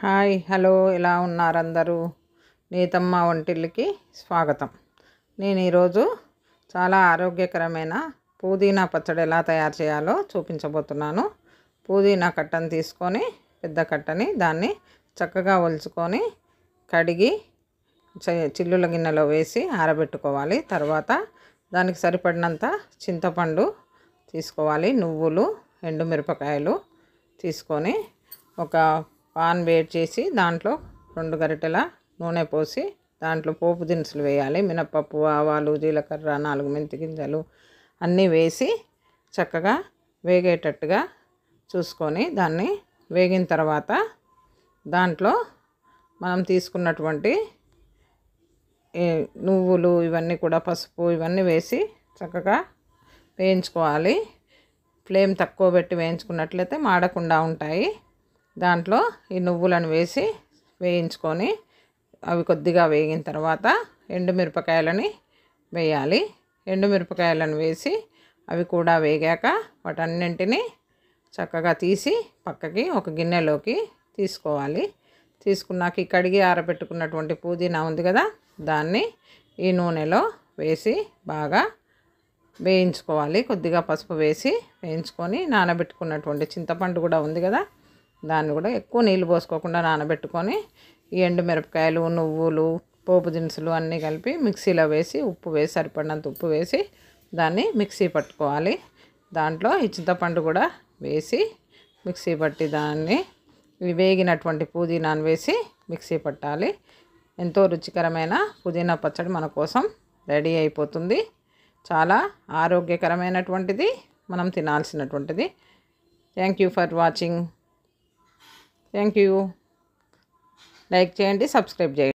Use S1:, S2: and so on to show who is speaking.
S1: Hi hello ఎలా ఉన్నారు అందరూ? నీతమ్మ వంటిల్లుకి స్వాగతం. నేను ఈరోజు చాలా ఆరోగ్యకరమైన పుదీనా పచ్చడి ఎలా తయారు చేయాలో చూపించబోతున్నాను. పుదీనా కట్టను తీసుకొని పెద్ద కట్టని దాన్ని చక్కగా ఒలుచుకొని కడిగి చిల్లుల గిన్నెలో వేసి ఆరబెట్టుకోవాలి. తర్వాత దానికి సరిపడినంత చింతపండు తీసుకోవాలి. నువ్వులు, ఎండుమిరపకాయలు తీసుకొని ఒక పాన్ వేడి చేసి దాంట్లో 2 గరిటెల నూనె పోసి దాంట్లో పోపు దినుసులు వేయాలి. మినపప్పు, ఆవాలు, జీలకర్ర, 4 మెంతి గింజలు అన్నీ వేసి చక్కగా వేగేటట్టుగా చూసుకొని దాన్ని వేగిన తర్వాత దాంట్లో మనం తీసుకున్నటువంటి నువ్వులు ఇవన్నీ కూడా పసుపు ఇవన్నీ వేసి చక్కగా వేయించుకోవాలి. ఫ్లేమ్ తక్కువ పెట్టి వేయించుకున్నట్లయితే మాడకుండా ఉంటాయి. దాంట్లో ఈ నువ్వులను వేసి వేయించుకొని అవి కొద్దిగా వేగిన తర్వాత ఎండుమిరపకాయలని వేయాలి. ఎండుమిరపకాయలను వేసి అవి కూడా వేగాక వాటన్నింటినీ చక్కగా తీసి పక్కకి ఒక గిన్నెలోకి తీసుకోవాలి. తీసుకున్నాక కడిగి ఆరబెట్టుకున్నటువంటి పుదీనా ఉంది కదా, దాన్ని ఈ నూనెలో వేసి బాగా వేయించుకోవాలి. కొద్దిగా పసుపు వేసి వేయించుకొని నానబెట్టుకున్నటువంటి చింతపండు కూడా ఉంది కదా, దాన్ని కూడా ఎక్కువ నీళ్ళు పోసుకోకుండా నానబెట్టుకొని ఈ ఎండుమిరపకాయలు, నువ్వులు, పోపు దినుసులు అన్నీ కలిపి మిక్సీలో వేసి ఉప్పు వేసి సరిపడినంత ఉప్పు వేసి దాన్ని మిక్సీ పట్టుకోవాలి. దాంట్లో ఈ చింతపండు కూడా వేసి మిక్సీ పట్టి దాన్ని వేగినటువంటి పుదీనాను వేసి మిక్సీ పట్టాలి. ఎంతో రుచికరమైన పుదీనా పచ్చడి మన కోసం రెడీ అయిపోతుంది. చాలా ఆరోగ్యకరమైనటువంటిది, మనం తినాల్సినటువంటిది. Thank you for watching. Thank you. Like చేయండి, సబ్స్క్రైబ్ చేయండి.